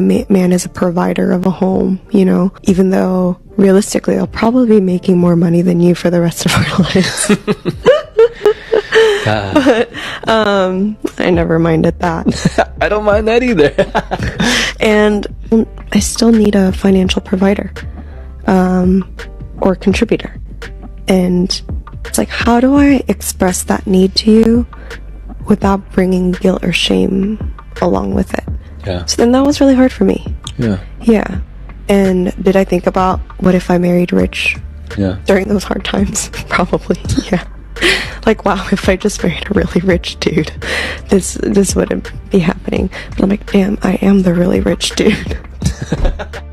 man is a provider of a home, even though realistically I'll probably be making more money than you for the rest of our lives. But I never minded that. I don't mind that either. And I still need a financial provider or contributor. And it's like, how do I express that need to you without bringing guilt or shame along with it? Yeah. So then that was really hard for me. Yeah. Yeah. And did I think about what if I married rich? Yeah. During those hard times? Probably. Yeah. Like, wow, if I just married a really rich dude, this wouldn't be happening. But I'm like, damn, I am the really rich dude.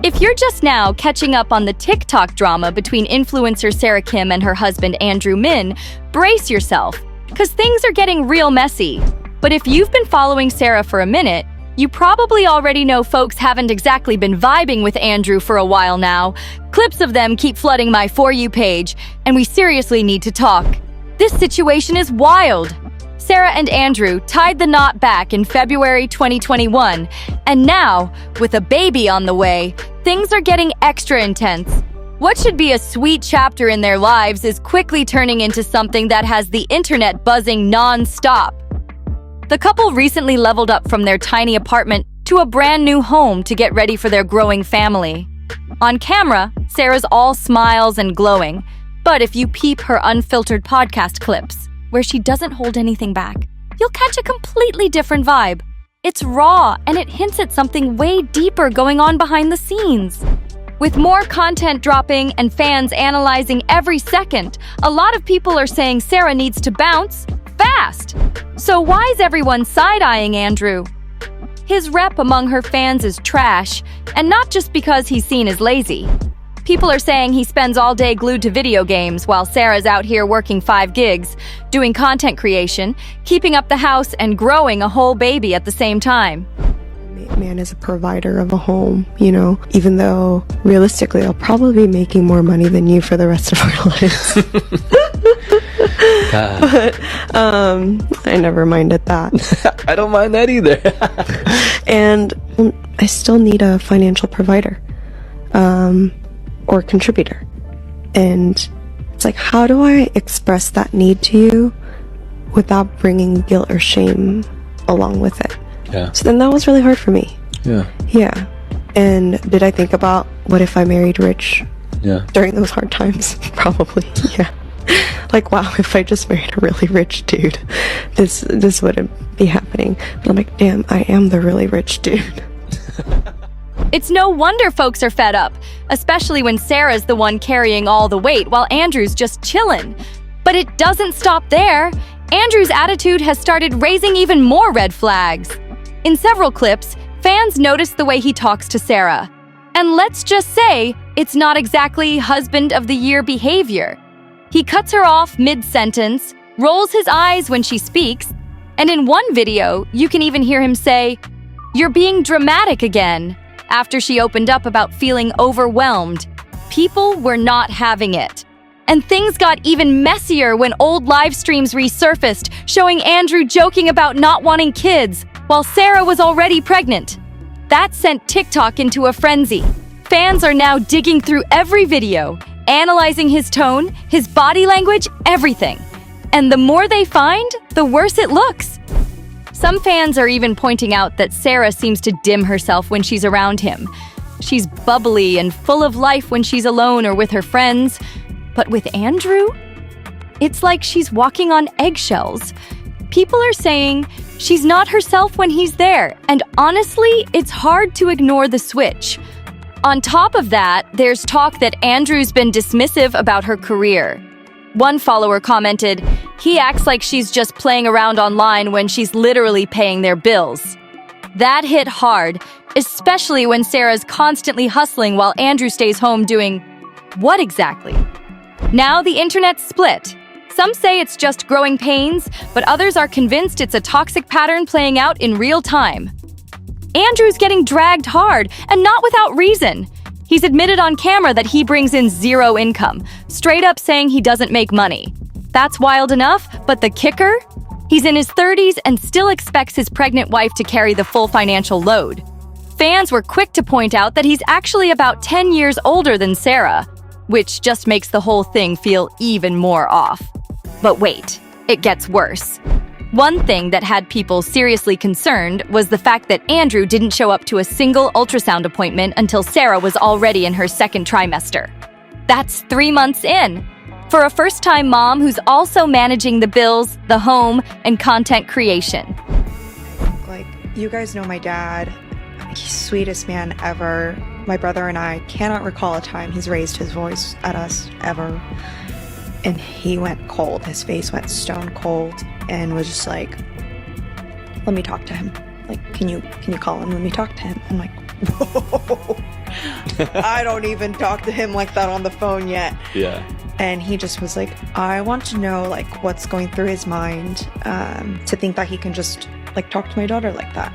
If you're just now catching up on the TikTok drama between influencer Sarah Kim and her husband Andrew Min, brace yourself, because things are getting real messy. But if you've been following Sarah for a minute, you probably already know folks haven't exactly been vibing with Andrew for a while now. Clips of them keep flooding my For You page, and we seriously need to talk. This situation is wild. Sarah and Andrew tied the knot back in February 2021, and now, with a baby on the way, things are getting extra intense. What should be a sweet chapter in their lives is quickly turning into something that has the internet buzzing non-stop. The couple recently leveled up from their tiny apartment to a brand new home to get ready for their growing family. On camera, Sarah's all smiles and glowing, but if you peep her unfiltered podcast clips, where she doesn't hold anything back, you'll catch a completely different vibe. It's raw, and it hints at something way deeper going on behind the scenes. With more content dropping and fans analyzing every second, a lot of people are saying Sarah needs to bounce fast. So why is everyone side-eyeing Andrew? His rep among her fans is trash, and not just because he's seen as lazy. People are saying he spends all day glued to video games while Sarah's out here working 5 gigs, doing content creation, keeping up the house, and growing a whole baby at the same time. Man is a provider of a home, even though realistically I'll probably be making more money than you for the rest of our lives. But I never minded that. I don't mind that either. And I still need a financial provider or contributor. And it's like, how do I express that need to you without bringing guilt or shame along with it? Yeah. So then that was really hard for me. Yeah. Yeah. And did I think about what if I married rich? Yeah. During those hard times? Probably. Yeah. Like, wow, if I just married a really rich dude, this wouldn't be happening. But I'm like, damn, I am the really rich dude. It's no wonder folks are fed up, especially when Sarah's the one carrying all the weight while Andrew's just chillin'. But it doesn't stop there. Andrew's attitude has started raising even more red flags. In several clips, fans notice the way he talks to Sarah. And let's just say, it's not exactly husband of the year behavior. He cuts her off mid-sentence, rolls his eyes when she speaks, and in one video, you can even hear him say, "You're being dramatic again," after she opened up about feeling overwhelmed. People were not having it. And things got even messier when old live streams resurfaced, showing Andrew joking about not wanting kids, while Sarah was already pregnant. That sent TikTok into a frenzy. Fans are now digging through every video, analyzing his tone, his body language, everything. And the more they find, the worse it looks. Some fans are even pointing out that Sarah seems to dim herself when she's around him. She's bubbly and full of life when she's alone or with her friends. But with Andrew, it's like she's walking on eggshells. People are saying she's not herself when he's there, and honestly, it's hard to ignore the switch. On top of that, there's talk that Andrew's been dismissive about her career. One follower commented, "He acts like she's just playing around online when she's literally paying their bills." That hit hard, especially when Sarah's constantly hustling while Andrew stays home doing what exactly? Now the internet's split. Some say it's just growing pains, but others are convinced it's a toxic pattern playing out in real time. Andrew's getting dragged hard, and not without reason. He's admitted on camera that he brings in zero income, straight up saying he doesn't make money. That's wild enough, but the kicker? He's in his 30s and still expects his pregnant wife to carry the full financial load. Fans were quick to point out that he's actually about 10 years older than Sarah, which just makes the whole thing feel even more off. But wait, it gets worse. One thing that had people seriously concerned was the fact that Andrew didn't show up to a single ultrasound appointment until Sarah was already in her second trimester. That's 3 months in. For a first-time mom who's also managing the bills, the home, and content creation. Like, you guys know my dad. He's the sweetest man ever. My brother and I cannot recall a time he's raised his voice at us ever. And he went cold. His face went stone cold and was just like, let me talk to him. Like, can you call him? Let me talk to him. I'm like, whoa. I don't even talk to him like that on the phone yet. Yeah. And he just was like, I want to know like what's going through his mind to think that he can just like talk to my daughter like that.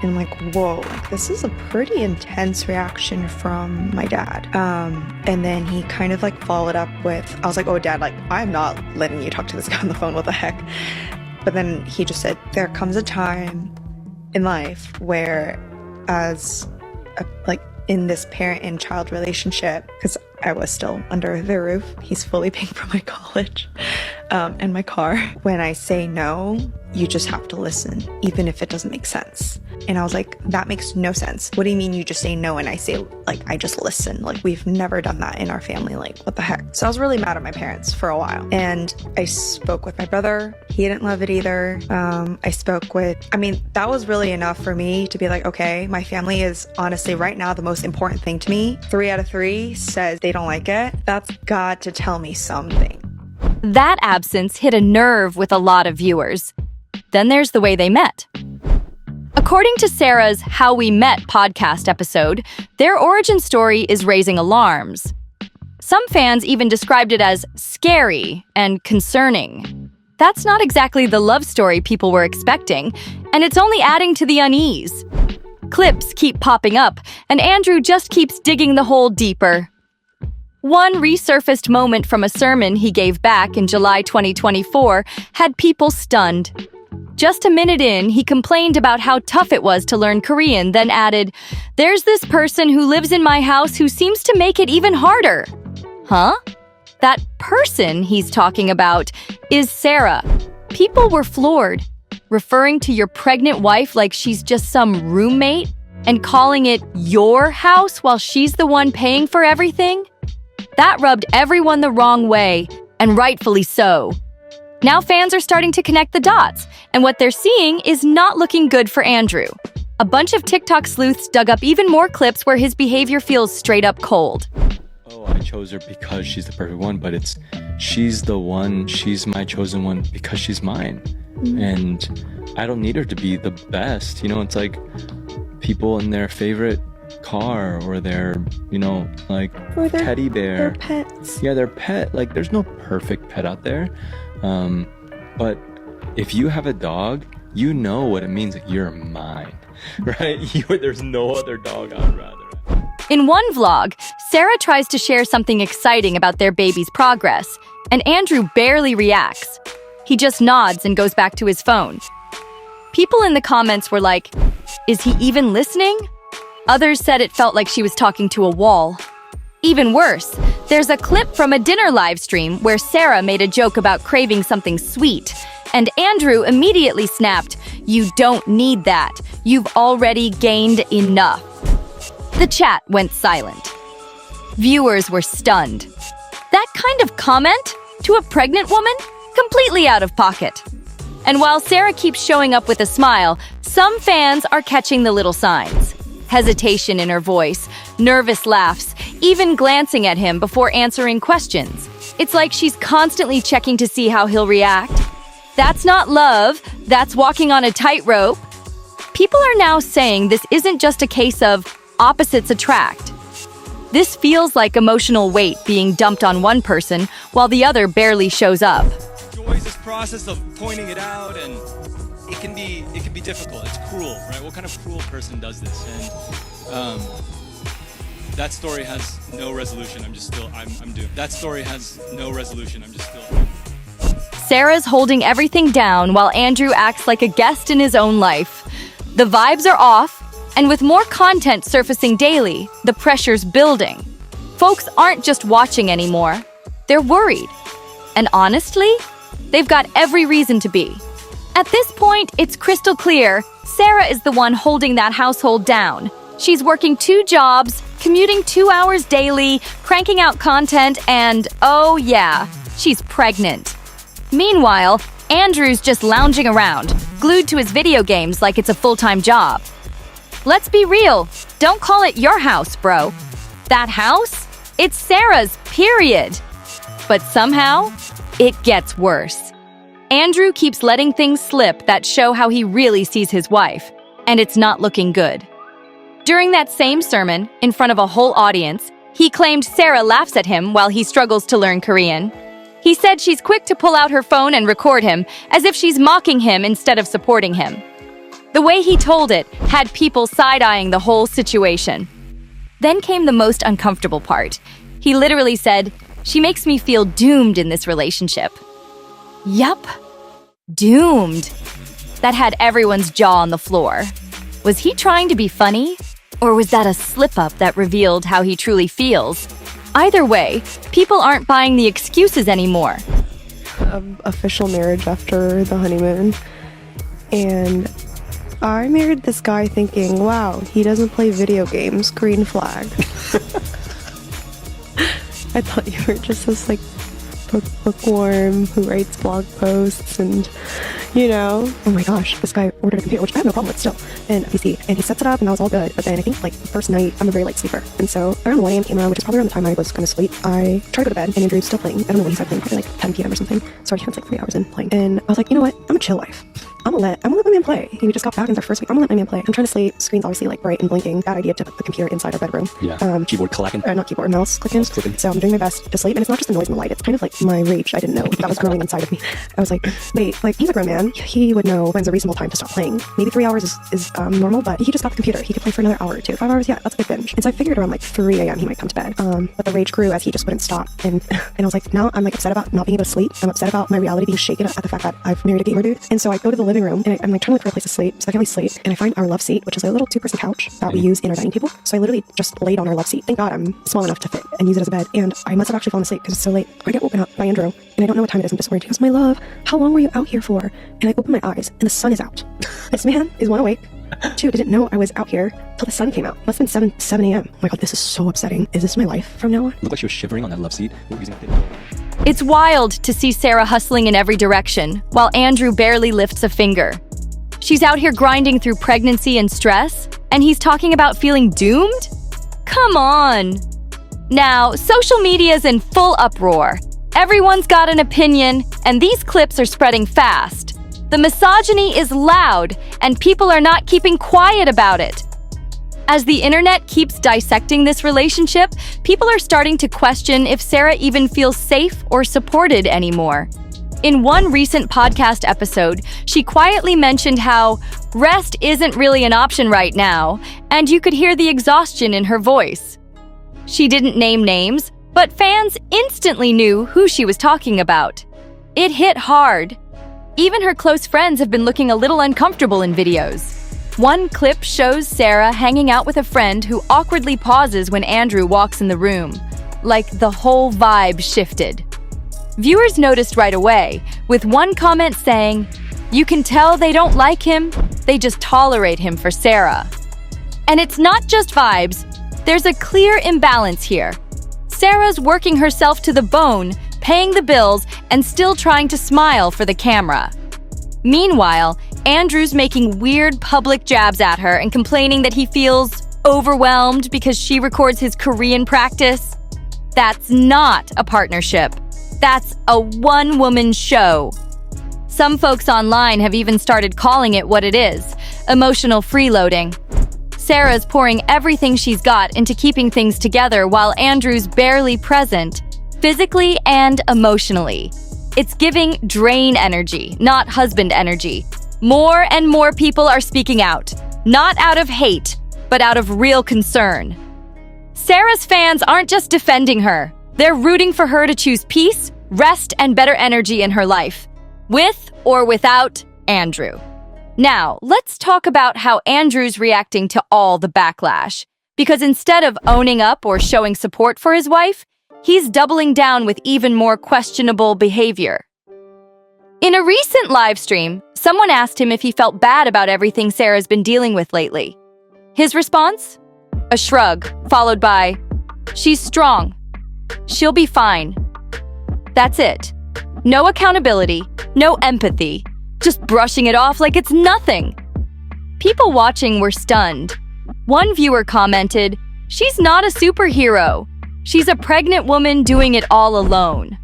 And I'm like, whoa, like this is a pretty intense reaction from my dad. And then he kind of like followed up with, I was like, oh dad, like I'm not letting you talk to this guy on the phone, what the heck? But then he just said, there comes a time in life where like in this parent and child relationship, because I was still under their roof, he's fully paying for my college and my car. When I say no, you just have to listen, even if it doesn't make sense. And I was like, that makes no sense. What do you mean you just say no and I say, like, I just listen? Like, we've never done that in our family. Like, what the heck? So I was really mad at my parents for a while. And I spoke with my brother. He didn't love it either. That was really enough for me to be like, okay, my family is honestly right now the most important thing to me. 3 out of 3 says they don't like it. That's got to tell me something. That absence hit a nerve with a lot of viewers. Then there's the way they met. According to Sarah's How We Met podcast episode, their origin story is raising alarms. Some fans even described it as scary and concerning. That's not exactly the love story people were expecting, and it's only adding to the unease. Clips keep popping up, and Andrew just keeps digging the hole deeper. One resurfaced moment from a sermon he gave back in July 2024 had people stunned. Just a minute in, he complained about how tough it was to learn Korean, then added, "There's this person who lives in my house who seems to make it even harder." Huh? That person he's talking about is Sarah. People were floored, referring to your pregnant wife like she's just some roommate and calling it your house while she's the one paying for everything. That rubbed everyone the wrong way, and rightfully so. Now fans are starting to connect the dots, and what they're seeing is not looking good for Andrew. A bunch of TikTok sleuths dug up even more clips where his behavior feels straight up cold. Oh, I chose her because she's the perfect one, but she's the one, she's my chosen one because she's mine. And I don't need her to be the best. You know, it's like people in their favorite car or their, or teddy bear. Their pets. Yeah, their pet. Like, there's no perfect pet out there. But if you have a dog, you know what it means. Like, you're mine, right? There's no other dog I'd rather have. In one vlog, Sarah tries to share something exciting about their baby's progress, and Andrew barely reacts. He just nods and goes back to his phone. People in the comments were like, is he even listening? Others said it felt like she was talking to a wall. Even worse, there's a clip from a dinner live stream where Sarah made a joke about craving something sweet, and Andrew immediately snapped, "You don't need that. You've already gained enough." The chat went silent. Viewers were stunned. That kind of comment to a pregnant woman? Completely out of pocket. And while Sarah keeps showing up with a smile, some fans are catching the little signs. Hesitation in her voice, nervous laughs, even glancing at him before answering questions. It's like she's constantly checking to see how he'll react. That's not love, that's walking on a tightrope. People are now saying this isn't just a case of opposites attract. This feels like emotional weight being dumped on one person while the other barely shows up. Enjoys this process of pointing it out, and it can be difficult. It's cruel, right? What kind of cruel person does this? And that story has no resolution. I'm doomed. That story has no resolution. I'm just still. Sarah's holding everything down while Andrew acts like a guest in his own life. The vibes are off, And with more content surfacing daily, the pressure's building. Folks aren't just watching anymore. They're worried. And honestly, they've got every reason to be. At this point, it's crystal clear Sarah is the one holding that household down. She's working 2 jobs, commuting 2 hours daily, cranking out content, and oh yeah, she's pregnant. Meanwhile, Andrew's just lounging around, glued to his video games like it's a full-time job. Let's be real, don't call it your house, bro. That house? It's Sarah's, period. But somehow, it gets worse. Andrew keeps letting things slip that show how he really sees his wife, and it's not looking good. During that same sermon, in front of a whole audience, he claimed Sarah laughs at him while he struggles to learn Korean. He said she's quick to pull out her phone and record him, as if she's mocking him instead of supporting him. The way he told it had people side-eyeing the whole situation. Then came the most uncomfortable part. He literally said, "She makes me feel doomed in this relationship." Yup, doomed. That had everyone's jaw on the floor. Was he trying to be funny? Or was that a slip-up that revealed how he truly feels? Either way, people aren't buying the excuses anymore. Official marriage after the honeymoon. And I married this guy thinking, wow, he doesn't play video games, green flag. I thought you were just this bookworm who writes blog posts and, oh my gosh, this guy ordered a computer, which I have no problem with still, and a PC, and he sets it up and that was all good. But then I think the first night, I'm a very light sleeper, and so around 1 a.m. came around, which is probably around the time I was going to sleep. I tried to go to bed and Andrew's still playing. I don't know when he started playing, probably 10 p.m. or something. So he was 3 hours in playing, and I was like, you know what, I'm a chill wife. I'm gonna let my man play. We just got back in our first week. I'm gonna let my man play. I'm trying to sleep. Screen's obviously bright and blinking. Bad idea to put the computer inside our bedroom. Yeah. Keyboard clacking. Not keyboard, mouse clicking. So I'm doing my best to sleep, and it's not just the noise and the light. It's kind of my rage. I didn't know that was growing inside of me. I was like, wait, he's a grown man. He would know when's a reasonable time to stop playing. Maybe 3 hours is normal, but he just got the computer. He could play for another hour or 2. 5 hours, yeah, that's a good binge. And so I figured around 3 a.m. he might come to bed. But the rage grew as he just wouldn't stop. And I was like, now I'm upset about not being able to sleep. I'm upset about my reality being shaken at the fact that I've married a gamer dude. And so I go to the living room and I'm trying to look for a place to sleep, so I can only sleep. And I find our love seat, which is a little 2-person couch that we use in our dining table. So I literally just laid on our love seat. Thank God I'm small enough to fit and use it as a bed. And I must have actually fallen asleep because it's so late. I get woken up by Andrew, and I don't know what time it is. I'm disoriented. He goes, my love, how long were you out here for? And I open my eyes, and the sun is out. This man is 1 awake. 2, didn't know I was out here till the sun came out. Must have been 7 a.m. Oh my God, this is so upsetting. Is this my life from now on? Looked like she was shivering on that love seat. It's wild to see Sarah hustling in every direction, while Andrew barely lifts a finger. She's out here grinding through pregnancy and stress, and he's talking about feeling doomed? Come on! Now, social media's in full uproar. Everyone's got an opinion, and these clips are spreading fast. The misogyny is loud, and people are not keeping quiet about it. As the internet keeps dissecting this relationship, people are starting to question if Sarah even feels safe or supported anymore. In one recent podcast episode, she quietly mentioned how rest isn't really an option right now, and you could hear the exhaustion in her voice. She didn't name names, but fans instantly knew who she was talking about. It hit hard. Even her close friends have been looking a little uncomfortable in videos. One clip shows Sarah hanging out with a friend who awkwardly pauses when Andrew walks in the room, like the whole vibe shifted. Viewers noticed right away, with one comment saying, "You can tell they don't like him, they just tolerate him for Sarah." And it's not just vibes, there's a clear imbalance here. Sarah's working herself to the bone, paying the bills, and still trying to smile for the camera. Meanwhile, Andrew's making weird public jabs at her and complaining that he feels overwhelmed because she records his Korean practice. That's not a partnership. That's a one-woman show. Some folks online have even started calling it what it is, emotional freeloading. Sarah's pouring everything she's got into keeping things together while Andrew's barely present, physically and emotionally. It's giving drain energy, not husband energy. More and more people are speaking out, not out of hate, but out of real concern. Sarah's fans aren't just defending her. They're rooting for her to choose peace, rest, and better energy in her life, with or without Andrew. Now, let's talk about how Andrew's reacting to all the backlash. Because instead of owning up or showing support for his wife, he's doubling down with even more questionable behavior. In a recent live stream, someone asked him if he felt bad about everything Sarah's been dealing with lately. His response? A shrug, followed by, "She's strong. She'll be fine." That's it. No accountability, no empathy, just brushing it off like it's nothing. People watching were stunned. One viewer commented, "She's not a superhero. She's a pregnant woman doing it all alone."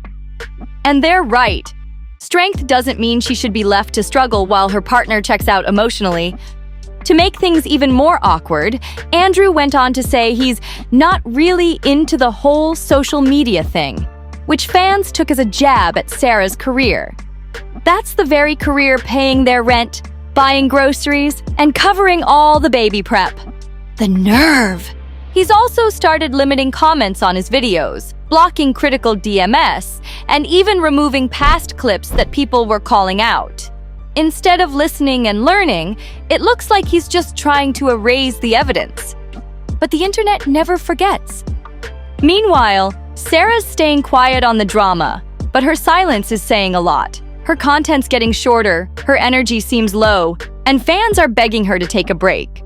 And they're right. Strength doesn't mean she should be left to struggle while her partner checks out emotionally. To make things even more awkward, Andrew went on to say he's not really into the whole social media thing, which fans took as a jab at Sarah's career. That's the very career paying their rent, buying groceries, and covering all the baby prep. The nerve! He's also started limiting comments on his videos, blocking critical DMs, and even removing past clips that people were calling out. Instead of listening and learning, it looks like he's just trying to erase the evidence. But the internet never forgets. Meanwhile, Sarah's staying quiet on the drama, but her silence is saying a lot. Her content's getting shorter, her energy seems low, and fans are begging her to take a break.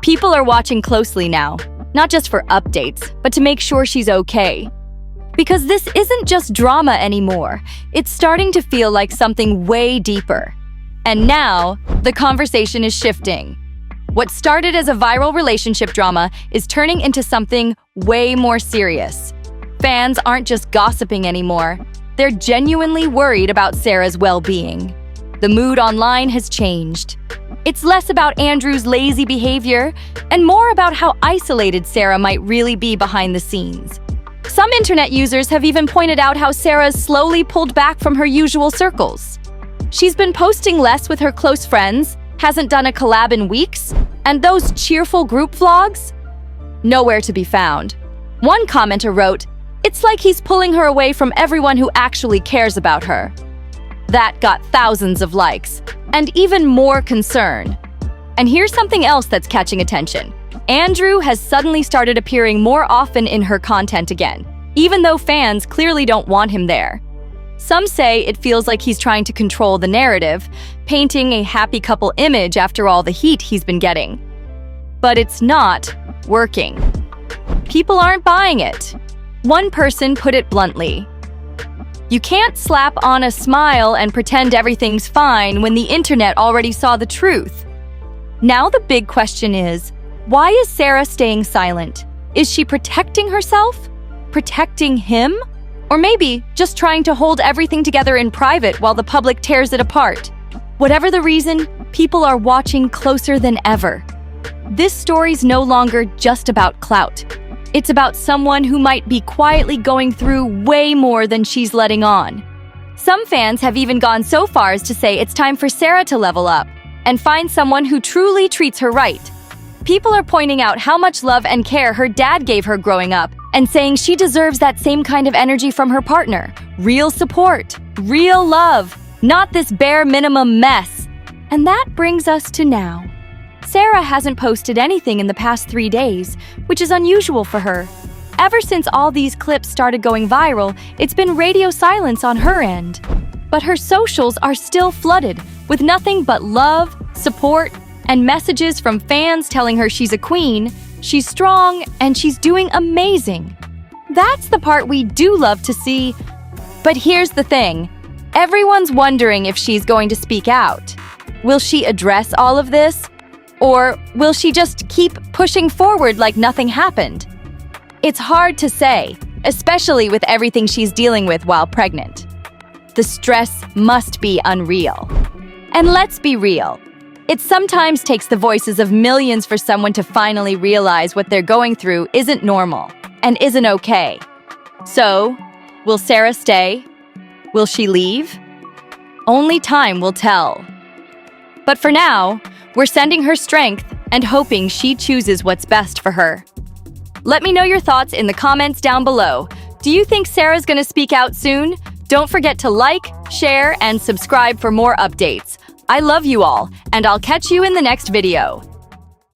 People are watching closely now, not just for updates, but to make sure she's okay. Because this isn't just drama anymore, it's starting to feel like something way deeper. And now, the conversation is shifting. What started as a viral relationship drama is turning into something way more serious. Fans aren't just gossiping anymore. They're genuinely worried about Sarah's well-being. The mood online has changed. It's less about Andrew's lazy behavior and more about how isolated Sarah might really be behind the scenes. Some internet users have even pointed out how Sarah's slowly pulled back from her usual circles. She's been posting less with her close friends, hasn't done a collab in weeks, and those cheerful group vlogs? Nowhere to be found. One commenter wrote, "It's like he's pulling her away from everyone who actually cares about her." That got thousands of likes, and even more concern. And here's something else that's catching attention. Andrew has suddenly started appearing more often in her content again, even though fans clearly don't want him there. Some say it feels like he's trying to control the narrative, painting a happy couple image after all the heat he's been getting. But it's not working. People aren't buying it. One person put it bluntly. You can't slap on a smile and pretend everything's fine when the internet already saw the truth. Now the big question is, why is Sarah staying silent? Is she protecting herself? Protecting him? Or maybe just trying to hold everything together in private while the public tears it apart? Whatever the reason, people are watching closer than ever. This story's no longer just about clout. It's about someone who might be quietly going through way more than she's letting on. Some fans have even gone so far as to say it's time for Sarah to level up and find someone who truly treats her right. People are pointing out how much love and care her dad gave her growing up and saying she deserves that same kind of energy from her partner. Real support, real love, not this bare minimum mess. And that brings us to now. Sarah hasn't posted anything in the past 3 days, which is unusual for her. Ever since all these clips started going viral, it's been radio silence on her end. But her socials are still flooded with nothing but love, support, and messages from fans telling her she's a queen, she's strong, and she's doing amazing. That's the part we do love to see. But here's the thing. Everyone's wondering if she's going to speak out. Will she address all of this? Or will she just keep pushing forward like nothing happened? It's hard to say, especially with everything she's dealing with while pregnant. The stress must be unreal. And let's be real. It sometimes takes the voices of millions for someone to finally realize what they're going through isn't normal and isn't okay. So, will Sarah stay? Will she leave? Only time will tell. But for now, we're sending her strength and hoping she chooses what's best for her. Let me know your thoughts in the comments down below. Do you think Sarah's gonna speak out soon? Don't forget to like, share, and subscribe for more updates. I love you all, and I'll catch you in the next video.